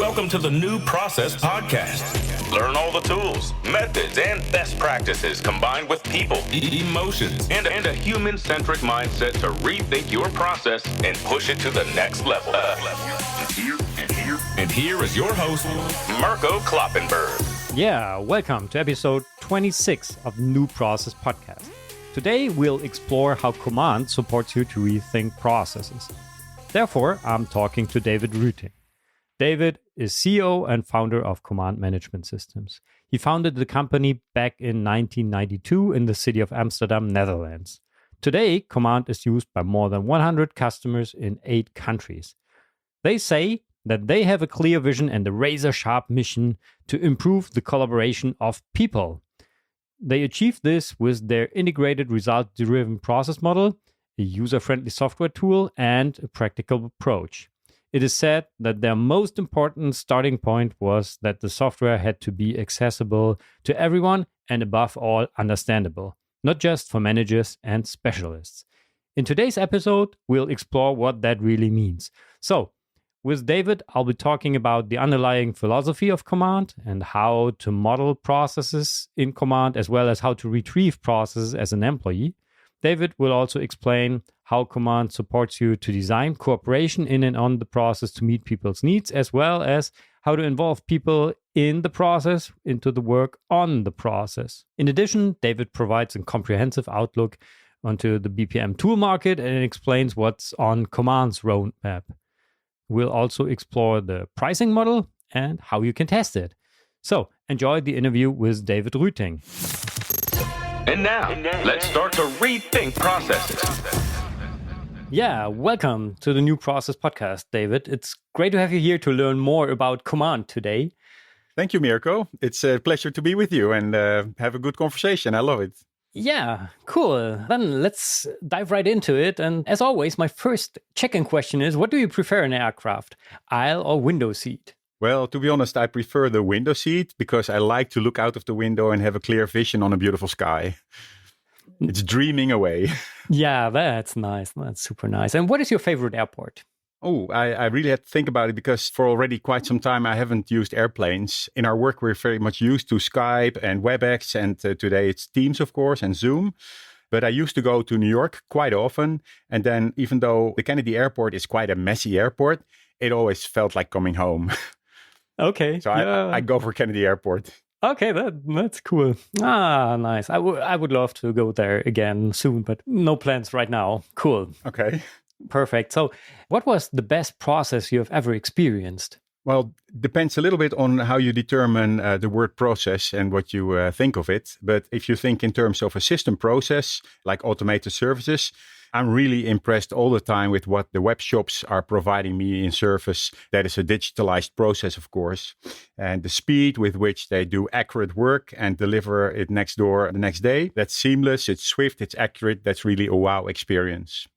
Welcome to the New Process Podcast. Learn all the tools, methods, and best practices combined with people, emotions, and a human-centric mindset to rethink your process and push it to the next level. And here is your host, Mirko Kloppenberg. Yeah, welcome to episode 26 of New Process Podcast. Today, we'll explore how Comm'ant supports you to rethink processes. Therefore, I'm talking to David Ruting. David is CEO and founder of Comm'ant Management Systems. He founded the company back in 1992 in the city of Amsterdam, Netherlands. Today, Comm'ant is used by more than 100 customers in 8 countries. They say that they have a clear vision and a razor-sharp mission to improve the collaboration of people. They achieve this with their integrated result-driven process model, a user-friendly software tool, and a practical approach. It is said that their most important starting point was that the software had to be accessible to everyone and above all understandable, not just for managers and specialists. In today's episode, we'll explore what that really means. So, with David, I'll be talking about the underlying philosophy of Comm'ant and how to model processes in Comm'ant, as well as how to retrieve processes as an employee. David will also explain how Comm'ant supports you to design cooperation in and on the process to meet people's needs, as well as how to involve people in the process into the work on the process. In addition, David provides a comprehensive outlook onto the BPM tool market and explains what's on Comm'ant's roadmap. We'll also explore the pricing model and how you can test it. So, enjoy the interview with David Ruting. And now, let's start to rethink processes. Yeah, welcome to the New Process Podcast, David. It's great to have you here to learn more about Comm'ant today. Thank you, Mirko. It's a pleasure to be with you and have a good conversation. I love it. Yeah, cool. Then let's dive right into it. And as always, my first check-in question is, what do you prefer in an aircraft, aisle or window seat? Well, to be honest, I prefer the window seat because I like to look out of the window and have a clear vision on a beautiful sky. It's dreaming away. Yeah, that's nice. That's super nice. And what is your favorite airport? Oh, I really had to think about it because for already quite some time, I haven't used airplanes. In our work, we're very much used to Skype and WebEx, and today it's Teams, of course, and Zoom. But I used to go to New York quite often. And then even though the Kennedy airport is quite a messy airport, it always felt like coming home. Okay. So yeah. I go for Kennedy Airport. Okay, that's cool. Ah, nice. I would love to go there again soon, but no plans right now. Cool. Okay. Perfect. So what was the best process you have ever experienced? Well, depends a little bit on how you determine the word process and what you think of it. But if you think in terms of a system process, like automated services, I'm really impressed all the time with what the web shops are providing me in service. That is a digitalized process, of course. And the speed with which they do accurate work and deliver it next door the next day, that's seamless, it's swift, it's accurate. That's really a wow experience.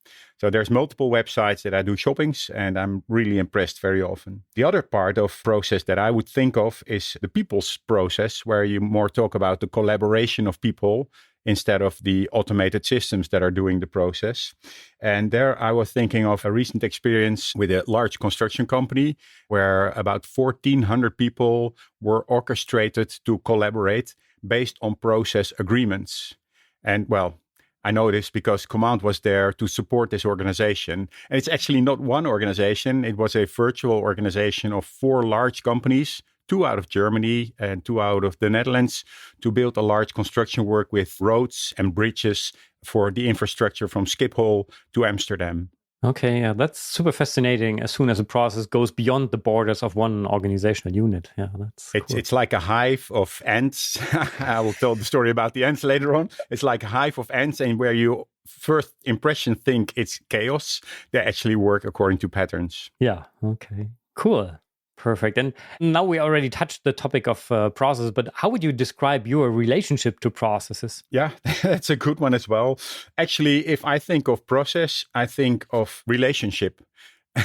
So there's multiple websites that I do shoppings and I'm really impressed very often. The other part of process that I would think of is the people's process, where you more talk about the collaboration of people instead of the automated systems that are doing the process. And there I was thinking of a recent experience with a large construction company where about 1,400 people were orchestrated to collaborate based on process agreements. And well, I know this because Comm'ant was there to support this organization. And it's actually not one organization. It was a virtual organization of 4 large companies, 2 out of Germany and 2 out of the Netherlands, to build a large construction work with roads and bridges for the infrastructure from Schiphol to Amsterdam. Okay, yeah, that's super fascinating as soon as a process goes beyond the borders of one organizational unit. Yeah, that's cool. It's like a hive of ants. I will tell the story about the ants later on. It's like a hive of ants, and where you first impression think it's chaos, they actually work according to patterns. Yeah, okay, cool. Perfect. And now we already touched the topic of process, but how would you describe your relationship to processes? Yeah, that's a good one as well. Actually, if I think of process, I think of relationship.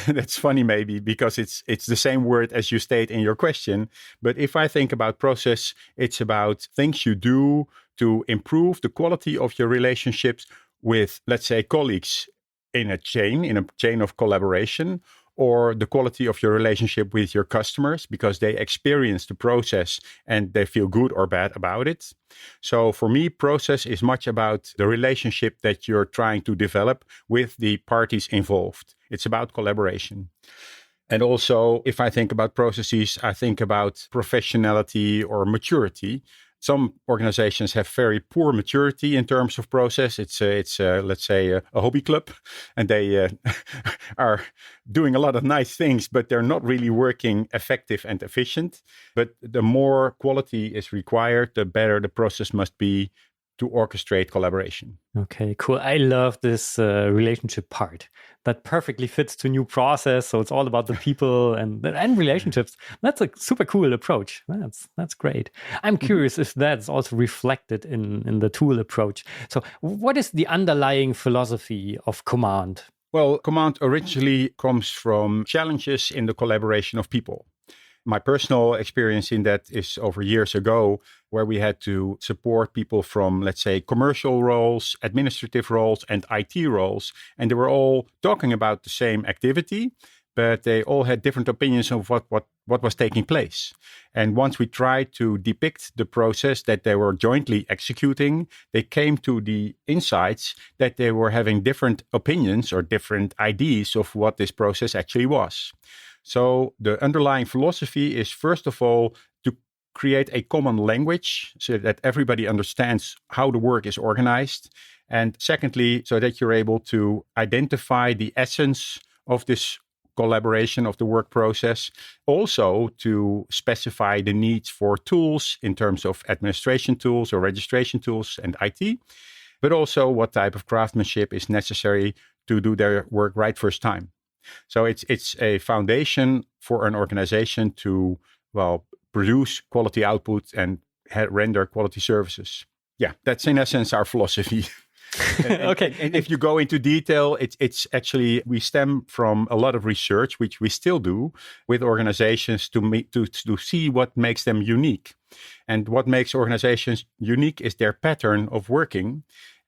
That's funny maybe because it's the same word as you state in your question. But if I think about process, it's about things you do to improve the quality of your relationships with, let's say, colleagues in a chain of collaboration, or the quality of your relationship with your customers because they experience the process and they feel good or bad about it. So for me, process is much about the relationship that you're trying to develop with the parties involved. It's about collaboration. And also, if I think about processes, I think about professionality or maturity. Some organizations have very poor maturity in terms of process. It's let's say, a hobby club, and they are doing a lot of nice things, but they're not really working effective and efficient. But the more quality is required, the better the process must be to orchestrate collaboration. Okay, cool. I love this relationship part. That perfectly fits to new process. So it's all about the people and relationships. That's a super cool approach. That's great. I'm curious if that's also reflected in the tool approach. So what is the underlying philosophy of Comm'ant? Well, Comm'ant originally comes from challenges in the collaboration of people. My personal experience in that is over years ago, where we had to support people from, let's say, commercial roles, administrative roles, and IT roles. And they were all talking about the same activity, but they all had different opinions of what was taking place. And once we tried to depict the process that they were jointly executing, they came to the insights that they were having different opinions or different ideas of what this process actually was. So the underlying philosophy is, first of all, to create a common language so that everybody understands how the work is organized. And secondly, so that you're able to identify the essence of this collaboration of the work process. Also to specify the needs for tools in terms of administration tools or registration tools and IT, but also what type of craftsmanship is necessary to do their work right first time. So it's a foundation for an organization to, produce quality output and render quality services. Yeah, that's in essence our philosophy. Okay. And if you go into detail, it's actually, we stem from a lot of research, which we still do with organizations to see what makes them unique. And what makes organizations unique is their pattern of working.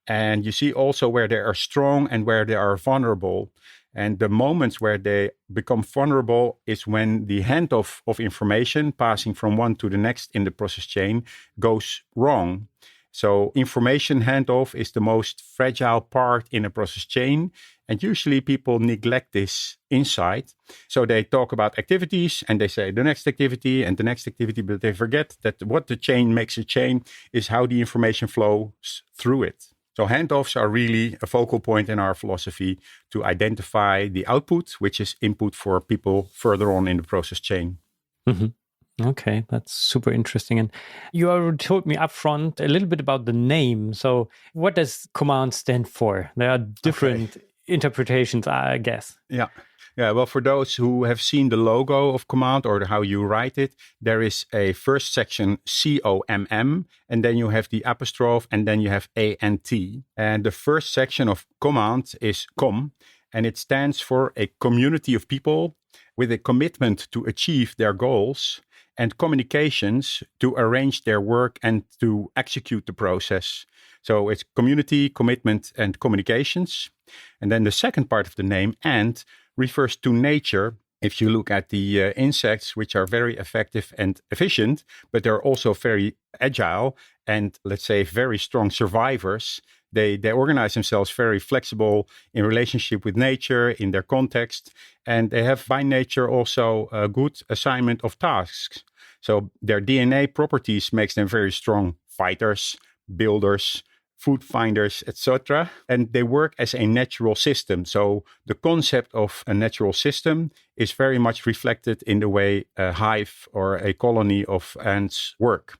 And you see also where they are strong and where they are vulnerable. And the moments where they become vulnerable is when the handoff of information passing from one to the next in the process chain goes wrong. So information handoff is the most fragile part in a process chain. And usually people neglect this insight. So they talk about activities and they say the next activity and the next activity, but they forget that what the chain makes a chain is how the information flows through it. So handoffs are really a focal point in our philosophy to identify the output, which is input for people further on in the process chain. Mm-hmm. Okay, that's super interesting. And you already told me upfront a little bit about the name. So what does Comm'ant stand for? There are different interpretations, I guess. Yeah, well, for those who have seen the logo of Comm'ant or how you write it, there is a first section COMM, and then you have the apostrophe, and then you have ANT. And the first section of Comm'ant is COM, and it stands for a community of people with a commitment to achieve their goals and communications to arrange their work and to execute the process. So it's community, commitment, and communications. And then the second part of the name, ANT, refers to nature. If you look at the insects, which are very effective and efficient, but they're also very agile and, let's say, very strong survivors. They organize themselves very flexible in relationship with nature, in their context, and they have by nature also a good assignment of tasks. So their DNA properties makes them very strong fighters, builders, food finders, etc. And they work as a natural system. So the concept of a natural system is very much reflected in the way a hive or a colony of ants work.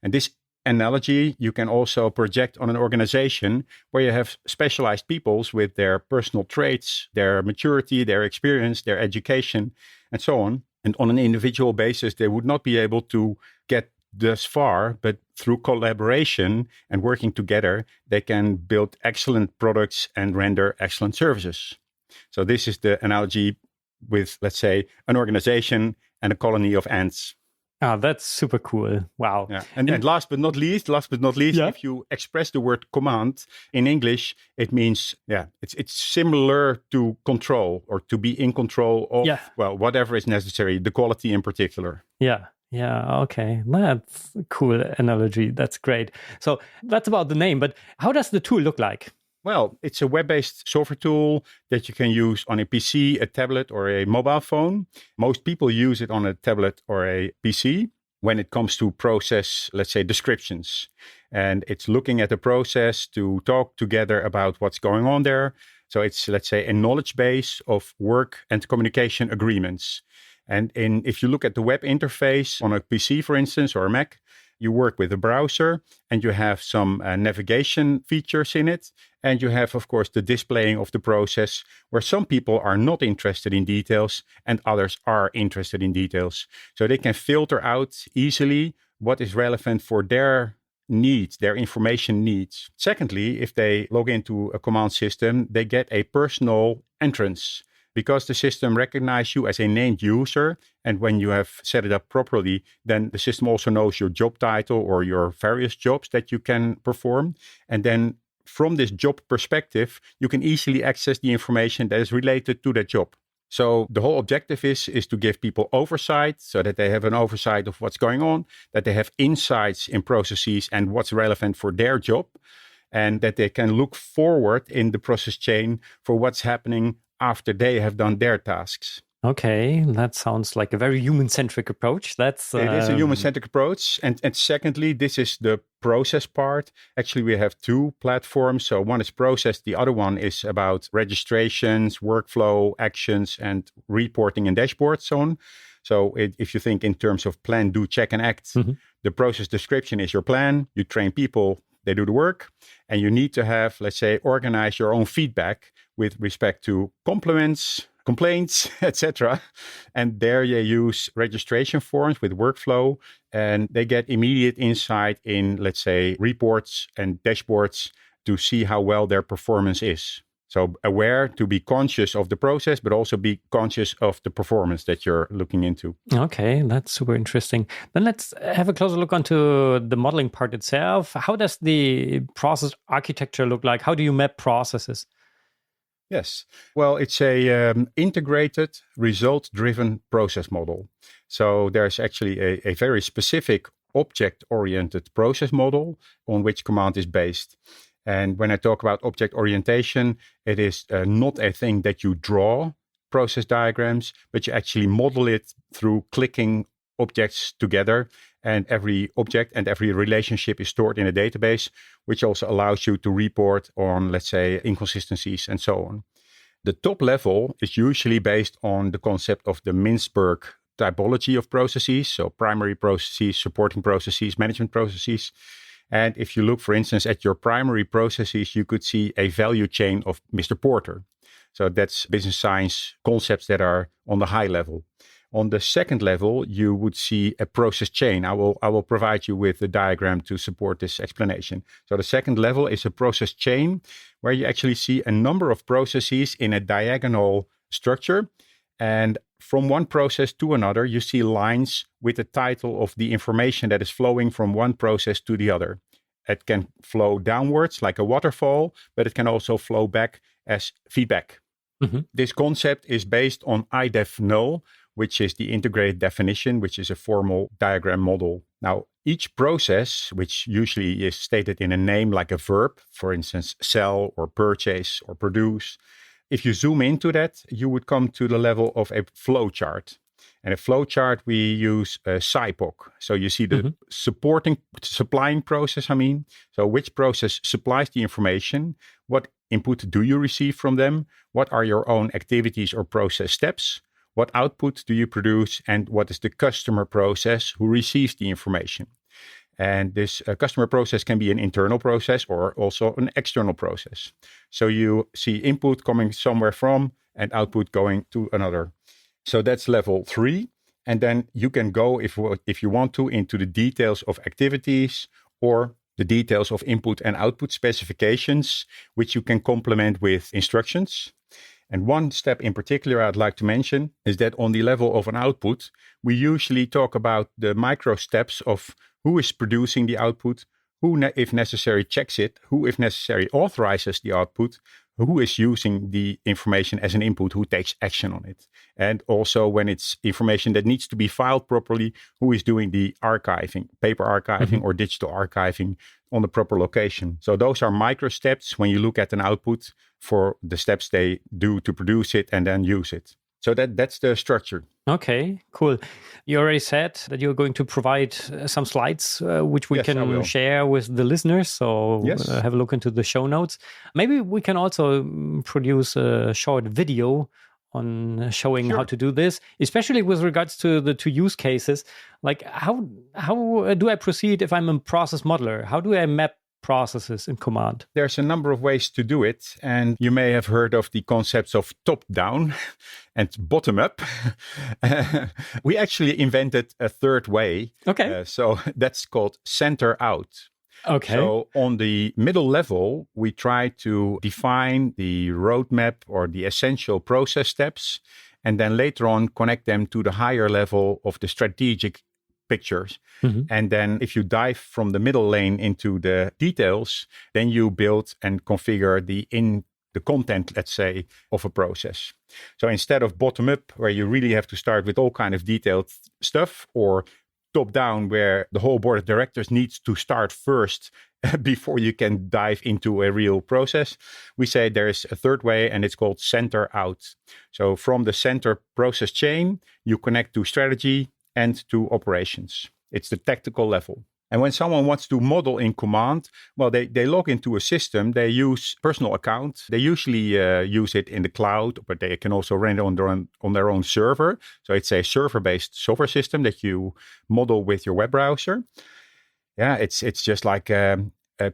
And this analogy you can also project on an organization where you have specialized peoples with their personal traits, their maturity, their experience, their education, and so on. And on an individual basis, they would not be able to get thus far, but through collaboration and working together, they can build excellent products and render excellent services. So this is the analogy with, let's say, an organization and a colony of ants. Ah, that's super cool. Wow. Yeah. And last but not least, Yeah. if you express the word command in English, it means, it's similar to control or to be in control of, well, whatever is necessary, the quality in particular. Yeah. Yeah. Okay. That's a cool analogy. That's great. So that's about the name, but how does the tool look like? Well, it's a web-based software tool that you can use on a PC, a tablet, or a mobile phone. Most people use it on a tablet or a PC when it comes to process, let's say, descriptions. And it's looking at the process to talk together about what's going on there. So it's, let's say, a knowledge base of work and communication agreements. And if you look at the web interface on a PC, for instance, or a Mac, you work with a browser and you have some navigation features in it. And you have, of course, the displaying of the process where some people are not interested in details and others are interested in details. So they can filter out easily what is relevant for their needs, their information needs. Secondly, if they log into a command system, they get a personal entrance. Because the system recognizes you as a named user, and when you have set it up properly, then the system also knows your job title or your various jobs that you can perform. And then from this job perspective, you can easily access the information that is related to that job. So the whole objective is to give people oversight so that they have an oversight of what's going on, that they have insights in processes and what's relevant for their job, and that they can look forward in the process chain for what's happening after they have done their tasks. Okay, that sounds like a very human-centric approach. It is a human-centric approach. And secondly, this is the process part. Actually, we have two platforms. So one is process. The other one is about registrations, workflow, actions, and reporting and dashboards, so on. So if you think in terms of plan, do, check, and act, the process description is your plan. You train people, they do the work. And you need to have, let's say, organize your own feedback with respect to compliments, complaints, etc. And there you use registration forms with workflow, and they get immediate insight in, let's say, reports and dashboards to see how well their performance is. So aware, to be conscious of the process, but also be conscious of the performance that you're looking into. Okay, that's super interesting. Then let's have a closer look onto the modeling part itself. How does the process architecture look like? How do you map processes? Yes. Well, it's a integrated, result-driven process model. So there's actually a very specific object-oriented process model on which Comm'ant is based. And when I talk about object orientation, it is not a thing that you draw process diagrams, but you actually model it through clicking objects together. And every object and every relationship is stored in a database, which also allows you to report on, let's say, inconsistencies and so on. The top level is usually based on the concept of the Mintzberg typology of processes. So primary processes, supporting processes, management processes. And if you look, for instance, at your primary processes, you could see a value chain of Mr. Porter. So that's business science concepts that are on the high level. On the second level, you would see a process chain. I will provide you with a diagram to support this explanation. So the second level is a process chain where you actually see a number of processes in a diagonal structure. And from one process to another, you see lines with the title of the information that is flowing from one process to the other. It can flow downwards like a waterfall, but it can also flow back as feedback. This concept is based on IDEF null, which is the integrated definition, which is a formal diagram model. Now, each process, which usually is stated in a name like a verb, for instance, sell or purchase or produce, if you zoom into that, you would come to the level of a flow chart. And a flow chart, we use a SIPOC. So you see the supplying process, So which process supplies the information? What input do you receive from them? What are your own activities or process steps? What output do you produce? And what is the customer process who receives the information? And this customer process can be an internal process or also an external process. So you see input coming somewhere from and output going to another. So that's level 3. And then you can go, if you want to, into the details of activities or the details of input and output specifications, which you can complement with instructions. And one step in particular I'd like to mention is that on the level of an output, we usually talk about the micro steps of who is producing the output, who, if necessary, checks it, who, if necessary, authorizes the output, who is using the information as an input, who takes action on it. And also when it's information that needs to be filed properly, who is doing the archiving, paper archiving or digital archiving on the proper location. So those are micro steps when you look at an output for the steps they do to produce it and then use it. So that's the structure. Okay, cool. You already said that you're going to provide some slides, which we can share with the listeners. So have a look into the show notes. Maybe we can also produce a short video on showing how to do this, especially with regards to the two use cases. Like how do I proceed if I'm a process modeler? How do I map processes in Comm'ant? There's a number of ways to do it. And you may have heard of the concepts of top-down and bottom-up. We actually invented a third way. Okay. So that's called center-out. Okay. So on the middle level, we try to define the roadmap or the essential process steps, and then later on connect them to the higher level of the strategic pictures. And then if you dive from the middle lane into the details, then you build and configure the content, let's say, of a process. So instead of bottom up, where you really have to start with all kind of detailed stuff, or top down, where the whole board of directors needs to start first before you can dive into a real process, we say there's a third way, and it's called center out. So from the center process chain, you connect to strategy and to operations. It's the tactical level. And when someone wants to model in Comm'ant, well, they log into a system, they use personal account. They usually use it in the cloud, but they can also run it on their own server. So it's a server-based software system that you model with your web browser. Yeah, it's just like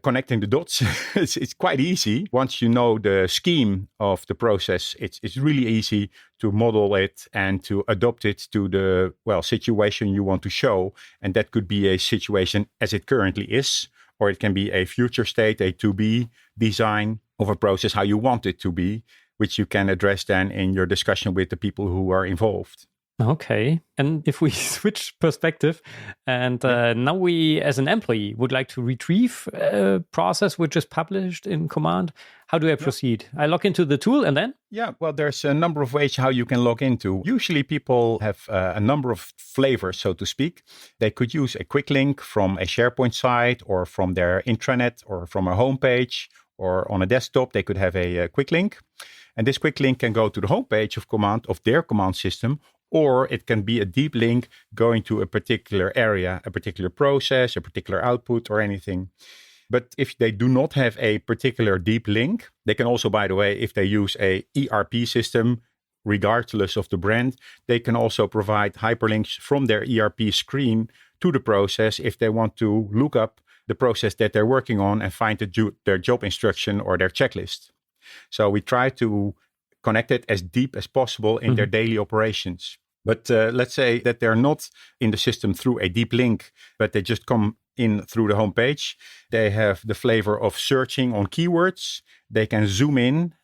connecting the dots. It's quite easy. Once you know the scheme of the process, it's really easy to model it and to adopt it to the situation you want to show. And that could be a situation as it currently is, or it can be a future state, a to-be design of a process, how you want it to be, which you can address then in your discussion with the people who are involved. Okay. And if we switch perspective and now we as an employee would like to retrieve a process which is published in Comm'ant, how do I proceed? I log into the tool and then? Yeah, well, there's a number of ways how you can log into. Usually people have a number of flavors, so to speak. They could use a quick link from a SharePoint site or from their intranet or from a homepage, or on a desktop, they could have a quick link. And this quick link can go to the homepage of Comm'ant, of their Comm'ant system, or it can be a deep link going to a particular area, a particular process, a particular output, or anything. But if they do not have a particular deep link, they can also, by the way, if they use a ERP system, regardless of the brand, they can also provide hyperlinks from their ERP screen to the process if they want to look up the process that they're working on and find their job instruction or their checklist. So we try to connect it as deep as possible in their daily operations. But let's say that they're not in the system through a deep link, but they just come in through the homepage. They have the flavor of searching on keywords. They can zoom in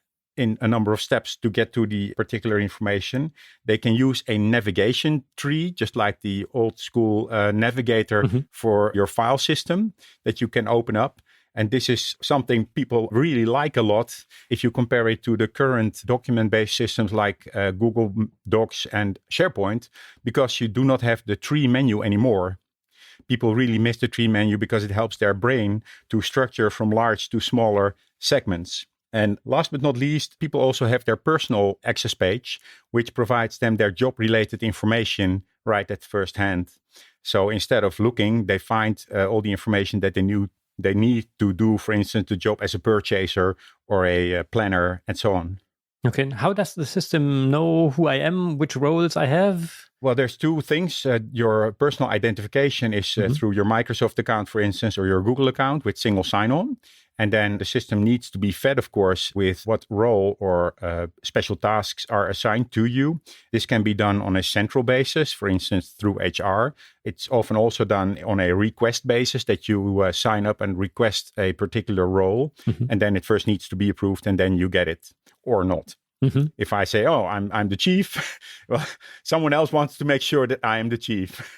a number of steps to get to the particular information. They can use a navigation tree, just like the old school navigator for your file system that you can open up. And this is something people really like a lot if you compare it to the current document-based systems like Google Docs and SharePoint, because you do not have the tree menu anymore. People really miss the tree menu because it helps their brain to structure from large to smaller segments. And last but not least, people also have their personal access page, which provides them their job-related information right at first hand. So instead of looking, they find all the information that they need to do, for instance, the job as a purchaser or a planner and so on. Okay, and how does the system know who I am, which roles I have? Well, there's two things. Your personal identification is through your Microsoft account, for instance, or your Google account with single sign-on. And then the system needs to be fed, of course, with what role or special tasks are assigned to you. This can be done on a central basis, for instance, through HR. It's often also done on a request basis, that you sign up and request a particular role. And then it first needs to be approved and then you get it or not. If I say, "Oh, I'm the chief," well, someone else wants to make sure that I am the chief.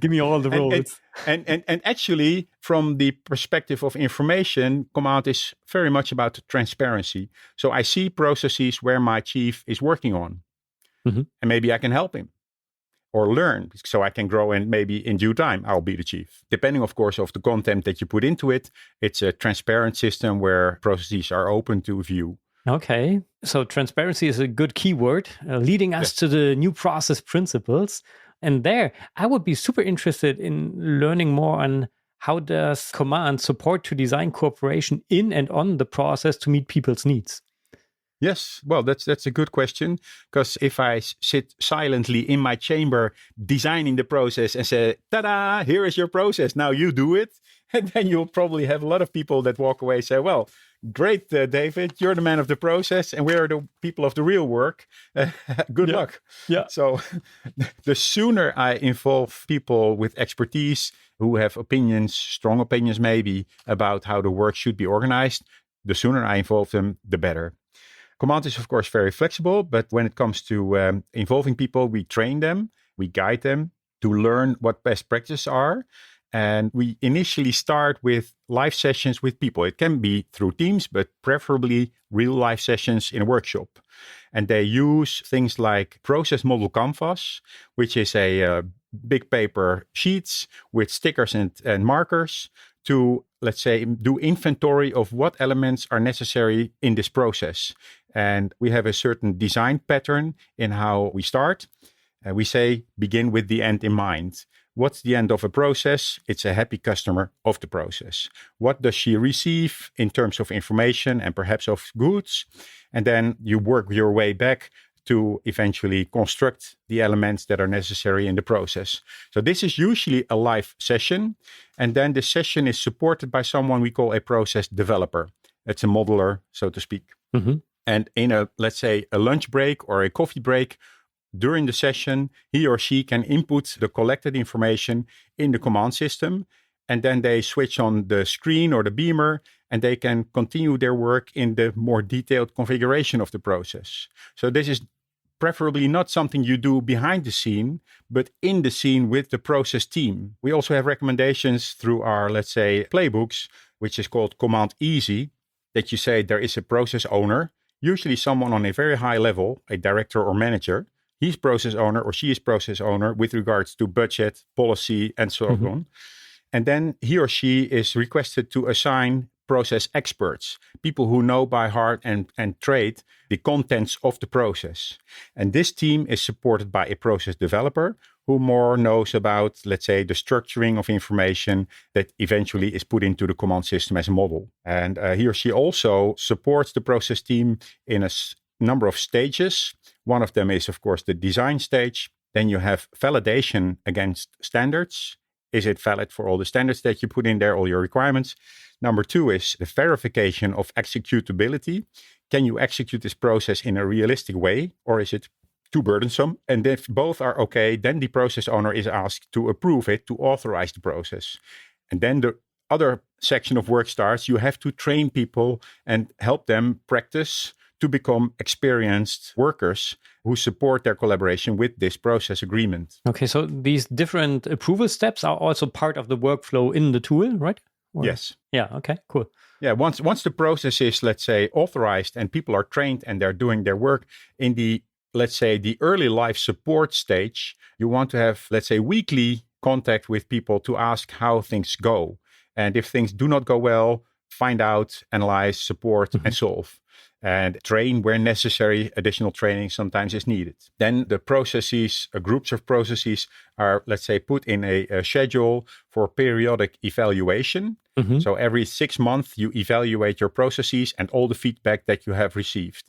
Give me all the roles. And actually, from the perspective of information, Comm'ant is very much about transparency. So I see processes where my chief is working on, and maybe I can help him or learn so I can grow, and maybe in due time I'll be the chief. Depending, of course, of the content that you put into it, it's a transparent system where processes are open to view. Okay, so transparency is a good keyword, leading us to the new process principles. And there, I would be super interested in learning more on how does Comm'ant support to design cooperation in and on the process to meet people's needs? Yes, well, that's a good question, because if I sit silently in my chamber designing the process and say, "Ta-da, here is your process, now you do it," and then you'll probably have a lot of people that walk away and say, "Well, great, David, you're the man of the process and we are the people of the real work. Good luck." Yeah. So the sooner I involve people with expertise who have opinions, strong opinions maybe, about how the work should be organized, the sooner I involve them, the better. Comm'ant is, of course, very flexible, but when it comes to involving people, we train them, we guide them to learn what best practices are. And we initially start with live sessions with people. It can be through Teams, but preferably real life sessions in a workshop. And they use things like process model canvas, which is a big paper sheets with stickers and markers to, let's say, do inventory of what elements are necessary in this process. And we have a certain design pattern in how we start. We say, begin with the end in mind. What's the end of a process? It's a happy customer of the process. What does she receive in terms of information and perhaps of goods? And then you work your way back to eventually construct the elements that are necessary in the process. So this is usually a live session. And then the session is supported by someone we call a process developer. It's a modeler, so to speak. And in a, let's say, a lunch break or a coffee break, during the session, he or she can input the collected information in the Comm'ant system, and then they switch on the screen or the beamer, and they can continue their work in the more detailed configuration of the process. So this is preferably not something you do behind the scene, but in the scene with the process team. We also have recommendations through our, let's say, playbooks, which is called Comm'ant Easy, that you say there is a process owner, usually someone on a very high level, a director or manager. He's process owner or she is process owner with regards to budget, policy, and so on. And then he or she is requested to assign process experts, people who know by heart and trade the contents of the process. And this team is supported by a process developer who more knows about, let's say, the structuring of information that eventually is put into the Comm'ant system as a model. And he or she also supports the process team in a number of stages. One of them is, of course, the design stage. Then you have validation against standards. Is it valid for all the standards that you put in there, all your requirements? Number 2 is the verification of executability. Can you execute this process in a realistic way, or is it too burdensome? And if both are okay, then the process owner is asked to approve it, to authorize the process. And then the other section of work starts. You have to train people and help them practice to become experienced workers who support their collaboration with this process agreement. Okay, so these different approval steps are also part of the workflow in the tool, right? Yes. Yeah, okay, cool. Yeah, once the process is, let's say, authorized and people are trained and they're doing their work in the, let's say, the early life support stage, you want to have, let's say, weekly contact with people to ask how things go. And if things do not go well, find out, analyze, support, and solve. And train where necessary. Additional training sometimes is needed. Then the processes, groups of processes are, let's say, put in a schedule for periodic evaluation. So every 6 months, you evaluate your processes and all the feedback that you have received.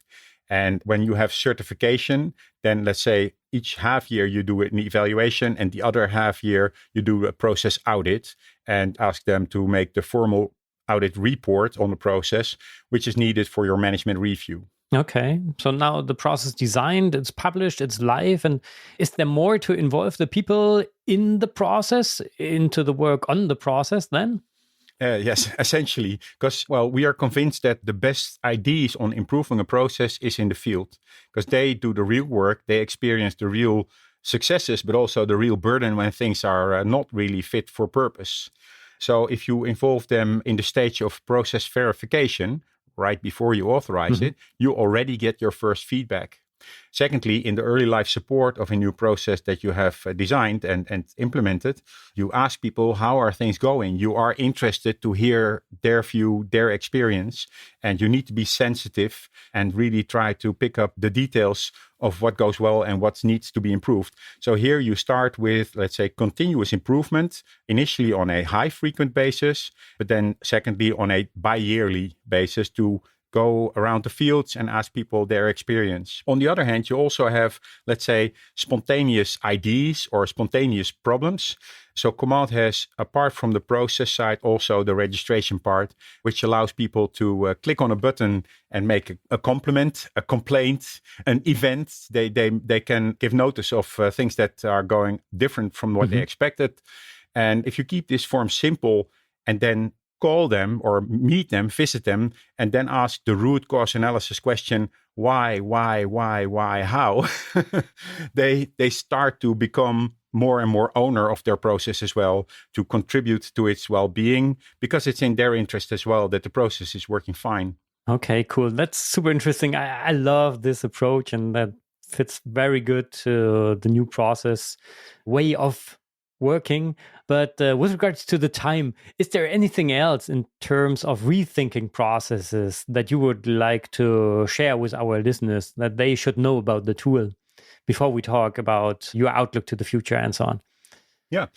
And when you have certification, then let's say each half year you do an evaluation and the other half year you do a process audit and ask them to make the formal audit report on the process, which is needed for your management review. Okay, so now the process designed, it's published, it's live. And is there more to involve the people in the process, into the work on the process then? Yes, essentially, because, well, we are convinced that the best ideas on improving a process is in the field, because they do the real work, they experience the real successes, but also the real burden when things are not really fit for purpose. So if you involve them in the stage of process verification, right before you authorize it, you already get your first feedback. Secondly, in the early life support of a new process that you have designed and implemented, you ask people, how are things going? You are interested to hear their view, their experience, and you need to be sensitive and really try to pick up the details of what goes well and what needs to be improved. So here you start with, let's say, continuous improvement, initially on a high frequent basis, but then secondly on a bi-yearly basis to go around the fields and ask people their experience. On the other hand, you also have, let's say, spontaneous ideas or spontaneous problems. So Comm'ant has, apart from the process side, also the registration part, which allows people to click on a button and make a compliment, a complaint, an event. They can give notice of things that are going different from what they expected. And if you keep this form simple and then call them or meet them, visit them, and then ask the root cause analysis question, why, how, they start to become more and more owner of their process as well, to contribute to its well-being, because it's in their interest as well that the process is working fine. Okay, cool. That's super interesting. I love this approach, and that fits very good to the new process way of working. But with regards to the time, is there anything else in terms of rethinking processes that you would like to share with our listeners that they should know about the tool before we talk about your outlook to the future and so on? Yeah.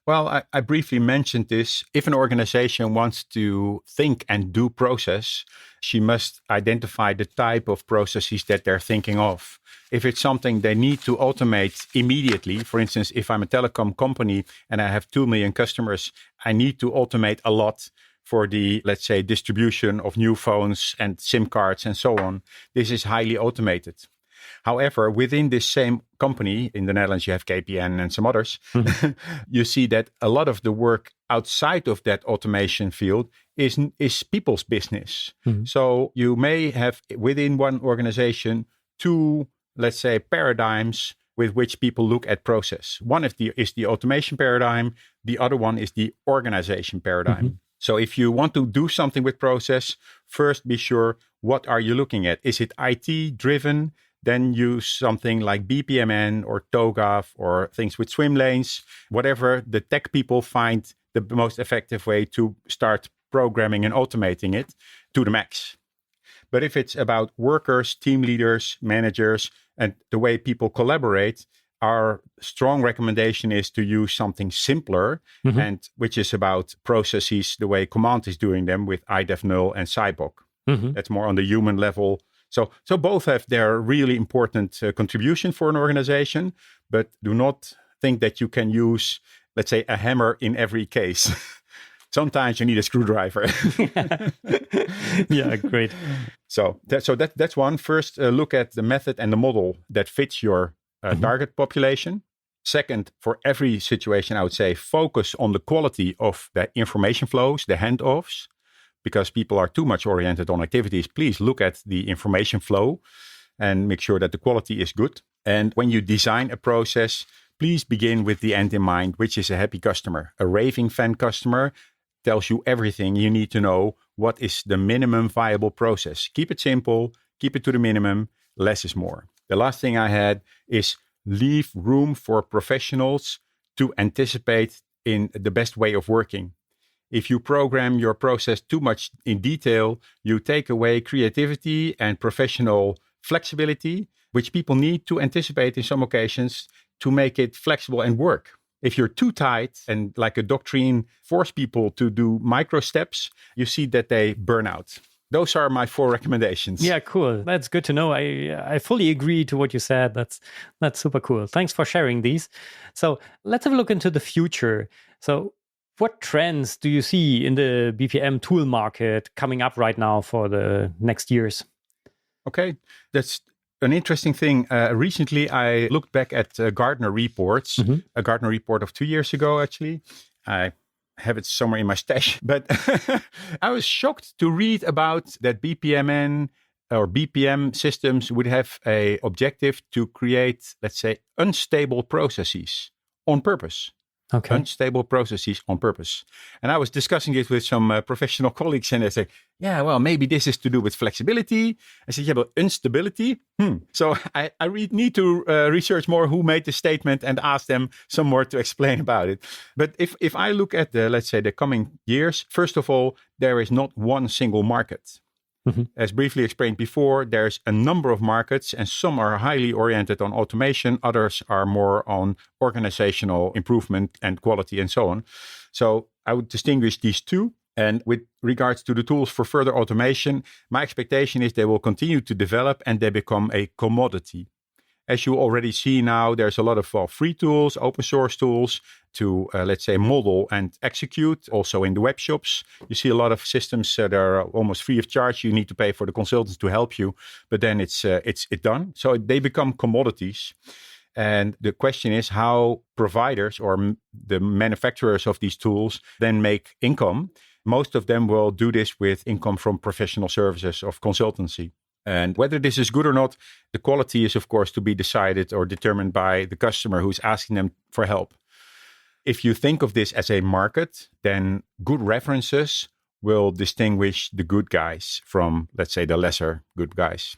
Well, I briefly mentioned this. If an organization wants to think and do process, she must identify the type of processes that they're thinking of. If it's something they need to automate immediately, for instance, if I'm a telecom company and I have 2 million customers, I need to automate a lot for the, let's say, distribution of new phones and SIM cards and so on. This is highly automated. However, within this same company, in the Netherlands, you have KPN and some others, you see that a lot of the work outside of that automation field is people's business. So you may have within one organization 2, let's say, paradigms with which people look at process. One is the automation paradigm. The other one is the organization paradigm. So if you want to do something with process, first be sure, what are you looking at? Is it IT driven? Then use something like BPMN or TOGAF or things with swim lanes, whatever the tech people find the most effective way to start programming and automating it to the max. But if it's about workers, team leaders, managers, and the way people collaborate, our strong recommendation is to use something simpler, and which is about processes the way Comm'ant is doing them with IDEF0 and SciBOK. That's more on the human level. So both have their really important contribution for an organization, but do not think that you can use, let's say, a hammer in every case. Sometimes you need a screwdriver. Yeah, great. So that's one. First, look at the method and the model that fits your target population. Second, for every situation, I would say focus on the quality of the information flows, the handoffs. Because people are too much oriented on activities, please look at the information flow and make sure that the quality is good. And when you design a process, please begin with the end in mind, which is a happy customer. A raving fan customer tells you everything you need to know. What is the minimum viable process? Keep it simple, keep it to the minimum, less is more. The last thing I had is leave room for professionals to anticipate in the best way of working. If you program your process too much in detail, you take away creativity and professional flexibility, which people need to anticipate in some occasions to make it flexible and work. If you're too tight and like a doctrine force people to do micro steps, you see that they burn out. Those are my 4 recommendations. Yeah, cool. That's good to know. I fully agree to what you said. That's super cool. Thanks for sharing these. So let's have a look into the future. So what trends do you see in the BPM tool market coming up right now for the next years? Okay, that's an interesting thing. Recently, I looked back at Gartner reports, a Gartner report of 2 years ago, actually. I have it somewhere in my stash. But I was shocked to read about that BPMN or BPM systems would have a objective to create, let's say, unstable processes on purpose. Okay. Unstable processes on purpose. And I was discussing it with some professional colleagues, and they say, yeah, well, maybe this is to do with flexibility. I said, yeah, but instability? So I need to research more who made the statement and ask them some more to explain about it. But if I look at let's say, the coming years, first of all, there is not one single market. Mm-hmm. As briefly explained before, there's a number of markets, and some are highly oriented on automation. Others are more on organizational improvement and quality and so on. So I would distinguish these two. And with regards to the tools for further automation, my expectation is they will continue to develop and they become a commodity. As you already see now, there's a lot of free tools, open source tools to, let's say, model and execute. Also in the web shops, you see a lot of systems that are almost free of charge. You need to pay for the consultants to help you, but then it's done. So they become commodities. And the question is how providers or the manufacturers of these tools then make income. Most of them will do this with income from professional services of consultancy. And whether this is good or not, the quality is, of course, to be decided or determined by the customer who's asking them for help. If you think of this as a market, then good references will distinguish the good guys from, let's say, the lesser good guys.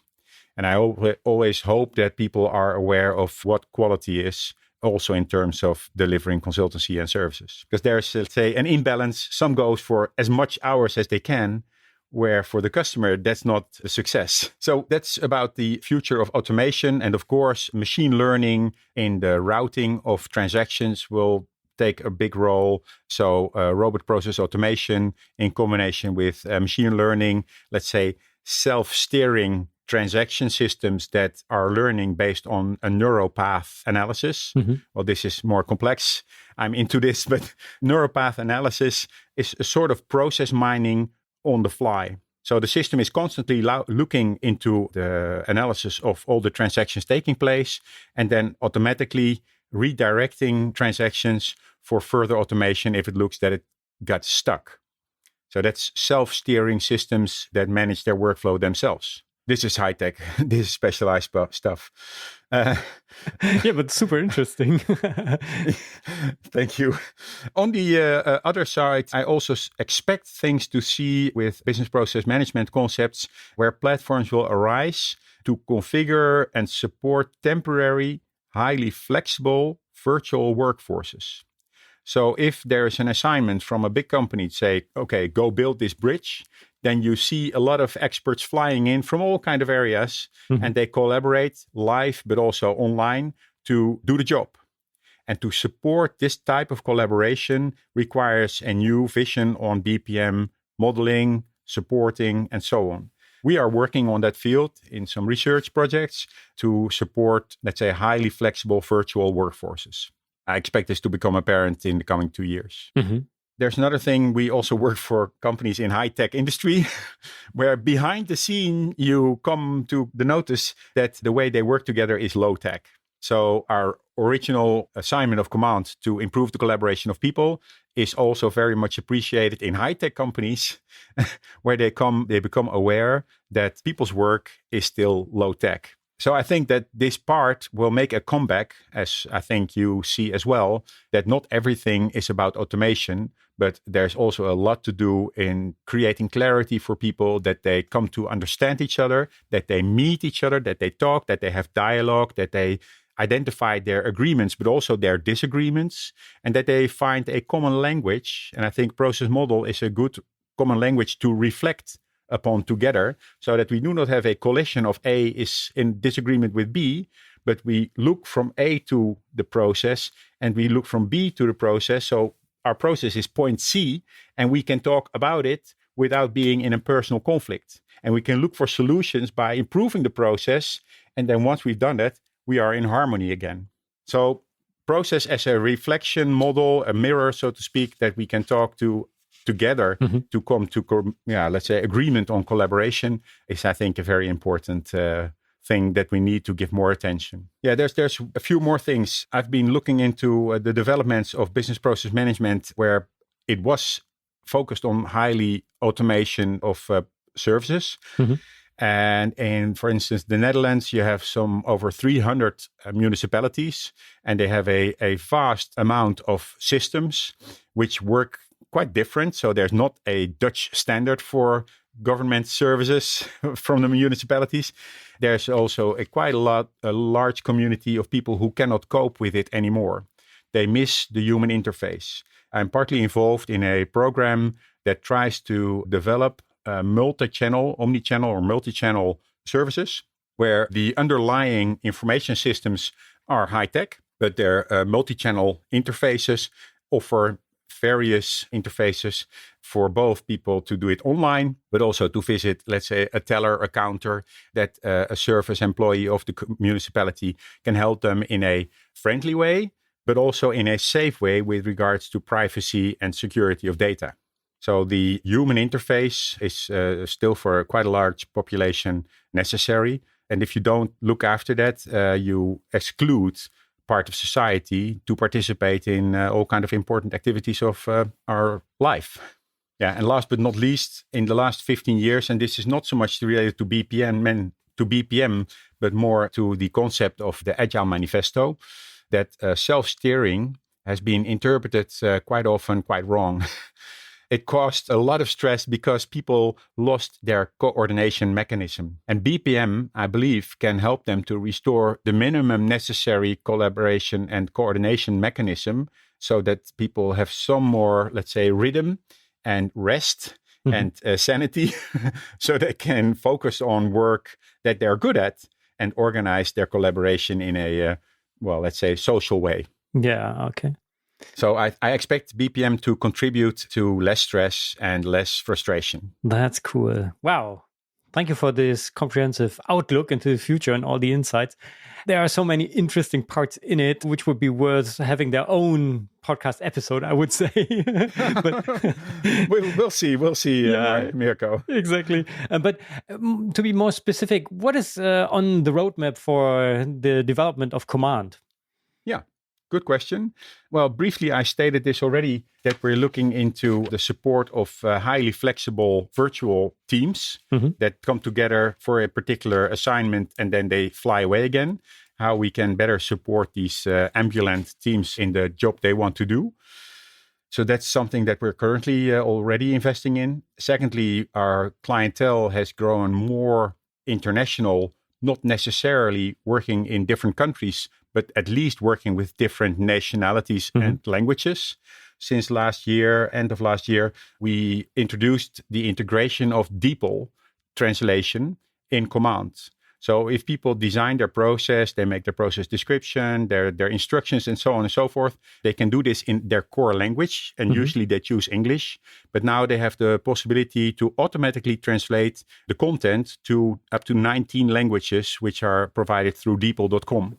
And I always hope that people are aware of what quality is, also in terms of delivering consultancy and services. Because there's, let's say, an imbalance. Some goes for as much hours as they can, where for the customer, that's not a success. So that's about the future of automation. And of course, machine learning in the routing of transactions will take a big role. So robot process automation in combination with machine learning, let's say self-steering transaction systems that are learning based on a neuropath analysis. Mm-hmm. Well, this is more complex. I'm into this, but neuropath analysis is a sort of process mining on the fly. So the system is constantly looking into the analysis of all the transactions taking place and then automatically redirecting transactions for further automation if it looks that it got stuck. So that's self-steering systems that manage their workflow themselves. This is high tech. This is specialized stuff. Yeah, but super interesting. Thank you. On the other side, I also expect things to see with business process management concepts where platforms will arise to configure and support temporary, highly flexible virtual workforces. So if there is an assignment from a big company to say, okay, go build this bridge, then you see a lot of experts flying in from all kinds of areas, and they collaborate live, but also online to do the job. And to support this type of collaboration requires a new vision on BPM modeling, supporting, and so on. We are working on that field in some research projects to support, let's say, highly flexible virtual workforces. I expect this to become apparent in the coming 2 years. Mm-hmm. There's another thing. We also work for companies in high-tech industry where behind the scene, you come to the notice that the way they work together is low-tech. So our original assignment of Comm'ant to improve the collaboration of people is also very much appreciated in high-tech companies where they become aware that people's work is still low-tech. So I think that this part will make a comeback, as I think you see as well, that not everything is about automation, but there's also a lot to do in creating clarity for people, that they come to understand each other, that they meet each other, that they talk, that they have dialogue, that they identify their agreements, but also their disagreements, and that they find a common language. And I think process model is a good common language to reflect upon together, so that we do not have a collision of A is in disagreement with B, but we look from A to the process and we look from B to the process. So our process is point C, and we can talk about it without being in a personal conflict. And we can look for solutions by improving the process. And then once we've done that, we are in harmony again. So process as a reflection model, a mirror, so to speak, that we can talk to together to come to, let's say, agreement on collaboration is, I think, a very important thing that we need to give more attention. Yeah, there's a few more things. I've been looking into the developments of business process management where it was focused on highly automation of services. And for instance, the Netherlands, you have over 300 municipalities, and they have a vast amount of systems which work quite different. So there's not a Dutch standard for government services from the municipalities. There's also a large community of people who cannot cope with it anymore. They miss the human interface. I'm partly involved in a program that tries to develop omnichannel or multi-channel services where the underlying information systems are high-tech, but their multi-channel interfaces offer various interfaces for both people to do it online, but also to visit, let's say, a teller, a counter, that a service employee of the municipality can help them in a friendly way, but also in a safe way with regards to privacy and security of data. So the human interface is still for quite a large population necessary. And if you don't look after that, you exclude part of society to participate in all kind of important activities of our life. Yeah, and last but not least, in the last 15 years, and this is not so much related to BPM, but more to the concept of the Agile Manifesto, that self-steering has been interpreted quite often quite wrong. It caused a lot of stress because people lost their coordination mechanism. And BPM, I believe, can help them to restore the minimum necessary collaboration and coordination mechanism so that people have some more, let's say, rhythm and rest and sanity so they can focus on work that they're good at and organize their collaboration in a, let's say, social way. Yeah, okay. So I expect BPM to contribute to less stress and less frustration. That's cool. Wow. Thank you for this comprehensive outlook into the future and all the insights. There are so many interesting parts in it, which would be worth having their own podcast episode, I would say. But we'll see, Mirko. Exactly. But to be more specific, what is on the roadmap for the development of Comm'ant? Yeah. Good question. Well, briefly, I stated this already, that we're looking into the support of highly flexible virtual teams that come together for a particular assignment and then they fly away again. How we can better support these ambulant teams in the job they want to do. So that's something that we're currently already investing in. Secondly, our clientele has grown more international, not necessarily working in different countries, but at least working with different nationalities and languages. Since end of last year, we introduced the integration of DeepL translation in Comm'ant. So if people design their process, they make their process description, their instructions and so on and so forth, they can do this in their core language. And usually they choose English. But now they have the possibility to automatically translate the content to up to 19 languages, which are provided through DeepL.com.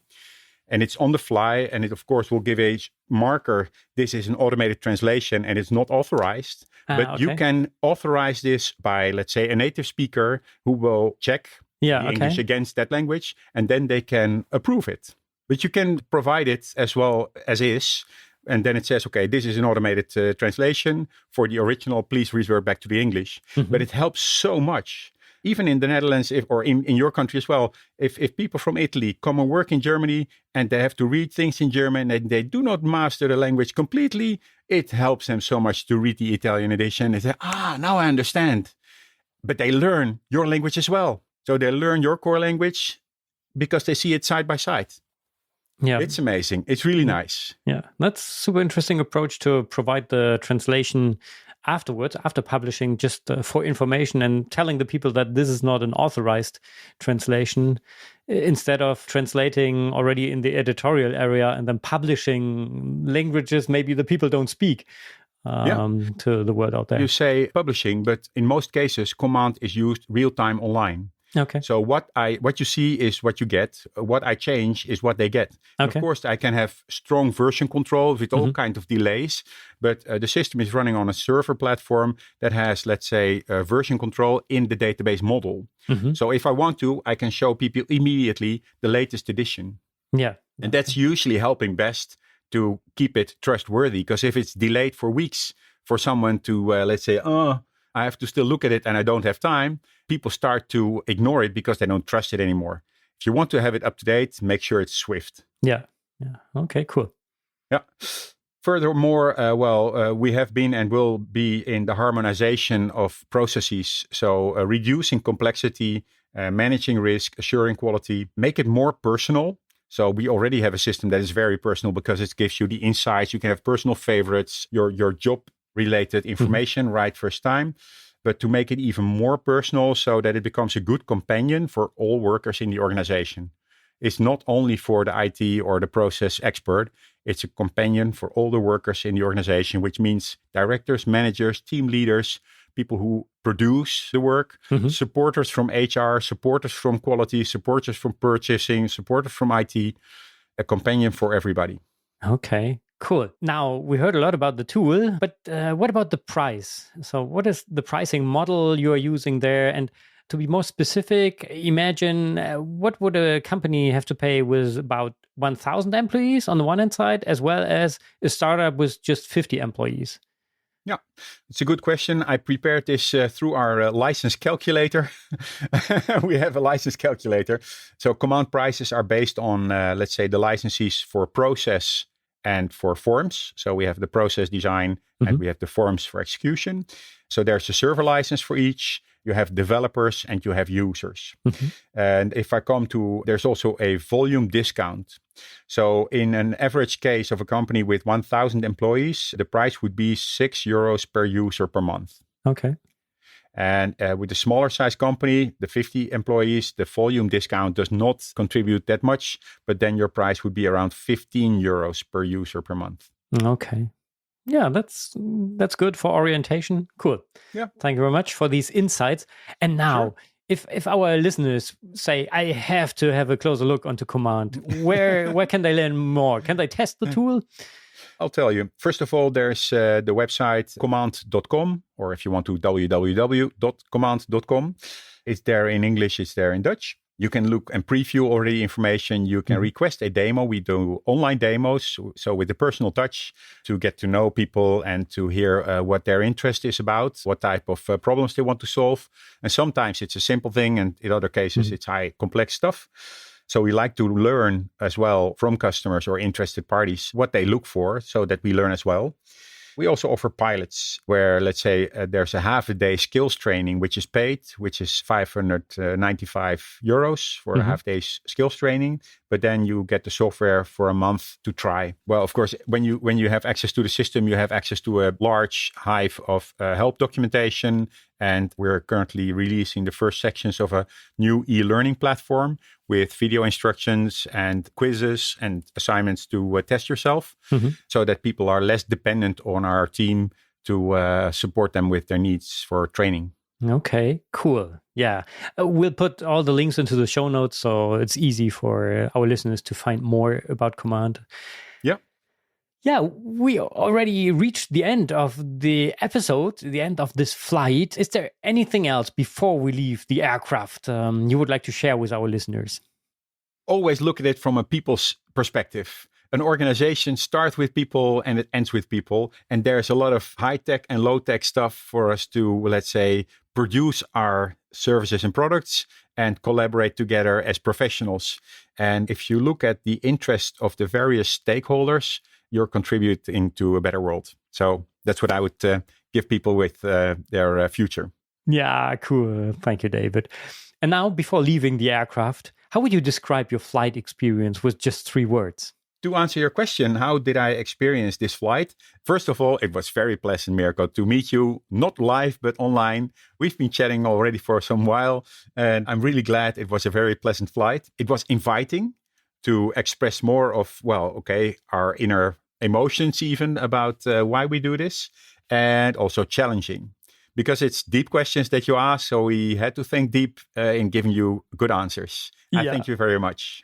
And it's on the fly, and it, of course, will give a marker. This is an automated translation, and it's not authorized. But you can authorize this by, let's say, a native speaker who will check the English against that language, and then they can approve it. But you can provide it as well as is, and then it says, okay, this is an automated translation. For the original, please revert back to the English. But it helps so much. Even in the Netherlands, or in your country as well, if people from Italy come and work in Germany and they have to read things in German and they do not master the language completely, it helps them so much to read the Italian edition and say, now I understand. But they learn your language as well. So they learn your core language because they see it side by side. Yeah, it's amazing. It's really nice. Yeah, that's super interesting approach to provide the translation afterwards, after publishing, just for information and telling the people that this is not an authorized translation, instead of translating already in the editorial area and then publishing languages maybe the people don't speak to the world out there. You say publishing, but in most cases, Comm'ant is used real-time online. Okay. So what you see is what you get. What I change is what they get. Okay. Of course, I can have strong version control with all kinds of delays, but the system is running on a server platform that has, let's say, version control in the database model. So if I want to, I can show people immediately the latest edition. Yeah. And that's usually helping best to keep it trustworthy, because if it's delayed for weeks for someone to, let's say, I have to still look at it and I don't have time, people start to ignore it because they don't trust it anymore. If you want to have it up to date, make sure it's swift. Yeah. Okay, cool. Yeah. Furthermore, we have been and will be in the harmonization of processes. So reducing complexity, managing risk, assuring quality, make it more personal. So we already have a system that is very personal because it gives you the insights. You can have personal favorites, your job-related information right first time. But to make it even more personal so that it becomes a good companion for all workers in the organization. It's not only for the IT or the process expert. It's a companion for all the workers in the organization, which means directors, managers, team leaders, people who produce the work, supporters from HR, supporters from quality, supporters from purchasing, supporters from IT, a companion for everybody. Okay, cool. Now, we heard a lot about the tool, but what about the price? So what is the pricing model you are using there? And to be more specific, imagine what would a company have to pay with about 1,000 employees on the one hand side, as well as a startup with just 50 employees? Yeah, it's a good question. I prepared this through our license calculator. We have a license calculator. So Comm'ant prices are based on, let's say, the licenses for process and for forms. So we have the process design and we have the forms for execution. So there's a server license for each. You have developers and you have users. And if I come to, there's also a volume discount. So in an average case of a company with 1,000 employees, the price would be €6 per user per month. Okay. And with a smaller size company, the 50 employees, the volume discount does not contribute that much, but then your price would be around €15 per user per month. Okay. Yeah, that's good for orientation. Cool. Yeah. Thank you very much for these insights. And now, if our listeners say, I have to have a closer look onto Comm'ant, where can they learn more? Can they test the tool? I'll tell you. First of all, there's the website comm'ant.com, or if you want to, www.comm'ant.com. It's there in English, it's there in Dutch. You can look and preview already information. You can request a demo. We do online demos. So with the personal touch to get to know people and to hear what their interest is about, what type of problems they want to solve. And sometimes it's a simple thing. And in other cases, it's high complex stuff. So we like to learn as well from customers or interested parties what they look for so that we learn as well. We also offer pilots where, let's say, there's a half a day skills training, which is paid, which is €595 for a half day's skills training. But then you get the software for a month to try. Well, of course, when you have access to the system, you have access to a large hive of help documentation. And we're currently releasing the first sections of a new e-learning platform with video instructions and quizzes and assignments to test yourself so that people are less dependent on our team to support them with their needs for training. Okay, cool. Yeah. We'll put all the links into the show notes so it's easy for our listeners to find more about Comm'ant. Yeah. Yeah, we already reached the end of the episode, the end of this flight. Is there anything else before we leave the aircraft you would like to share with our listeners? Always look at it from a people's perspective. An organization starts with people and it ends with people. And there's a lot of high-tech and low-tech stuff for us to, let's say, produce our services and products and collaborate together as professionals. And if you look at the interest of the various stakeholders, you're contributing to a better world. So that's what I would give people with their future. Yeah, cool. Thank you, David. And now, before leaving the aircraft, how would you describe your flight experience with just 3 words? To answer your question, how did I experience this flight? First of all, it was very pleasant, Mirko, to meet you, not live, but online. We've been chatting already for some while, and I'm really glad it was a very pleasant flight. It was inviting to express more of, our inner emotions even about why we do this, and also challenging. Because it's deep questions that you ask, so we had to think deep in giving you good answers. I thank you very much.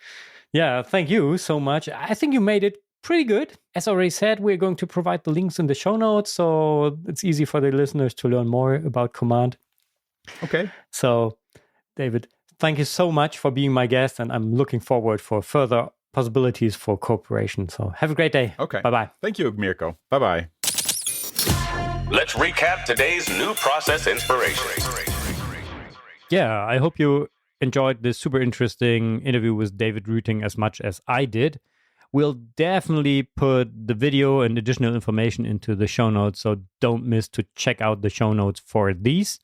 Yeah, thank you so much. I think you made it pretty good. As already said, we're going to provide the links in the show notes, so it's easy for the listeners to learn more about Comm'ant. Okay. So, David, thank you so much for being my guest, and I'm looking forward for further possibilities for cooperation. So have a great day. Okay. Bye-bye. Thank you, Mirko. Bye-bye. Let's recap today's new process inspiration. Yeah, I hope you enjoyed this super interesting interview with David Ruting as much as I did. We'll definitely put the video and additional information into the show notes, so don't miss to check out the show notes for these.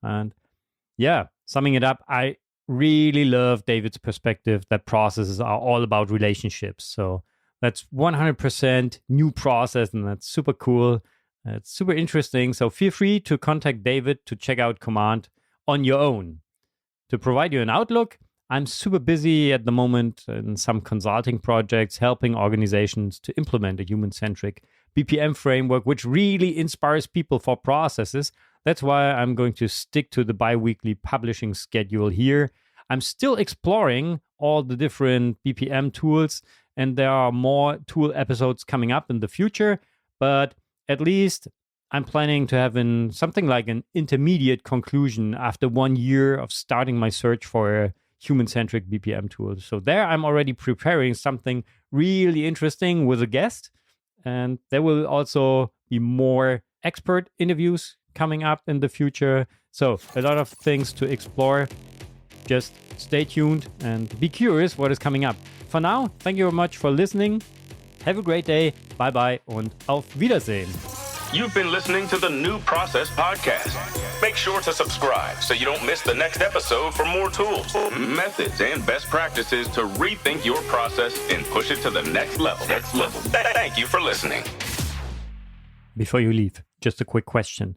And yeah, summing it up, I really love David's perspective that processes are all about relationships. So that's 100% new process, and that's super cool. It's super interesting. So feel free to contact David to check out Comm'ant on your own. To provide you an outlook, I'm super busy at the moment in some consulting projects, helping organizations to implement a human-centric BPM framework, which really inspires people for processes. That's why I'm going to stick to the bi-weekly publishing schedule here. I'm still exploring all the different BPM tools, and there are more tool episodes coming up in the future, but at least I'm planning to have something like an intermediate conclusion after 1 year of starting my search for a human-centric BPM tool. So there I'm already preparing something really interesting with a guest, and there will also be more expert interviews coming up in the future. So a lot of things to explore. Just stay tuned and be curious what is coming up. For now, thank you very much for listening. Have a great day. Bye-bye und auf Wiedersehen. You've been listening to the New Process Podcast. Make sure to subscribe so you don't miss the next episode for more tools, methods, and best practices to rethink your process and push it to the next level. Thank you for listening. Before you leave, just a quick question.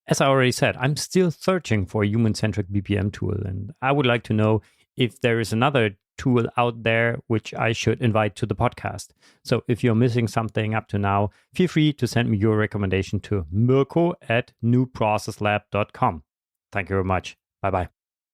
As I already said, I'm still searching for a human-centric BPM tool, and I would like to know if there is another tool out there which I should invite to the podcast. So if you're missing something up to now, feel free to send me your recommendation to mirko@newprocesslab.com. Thank you very much. Bye-bye.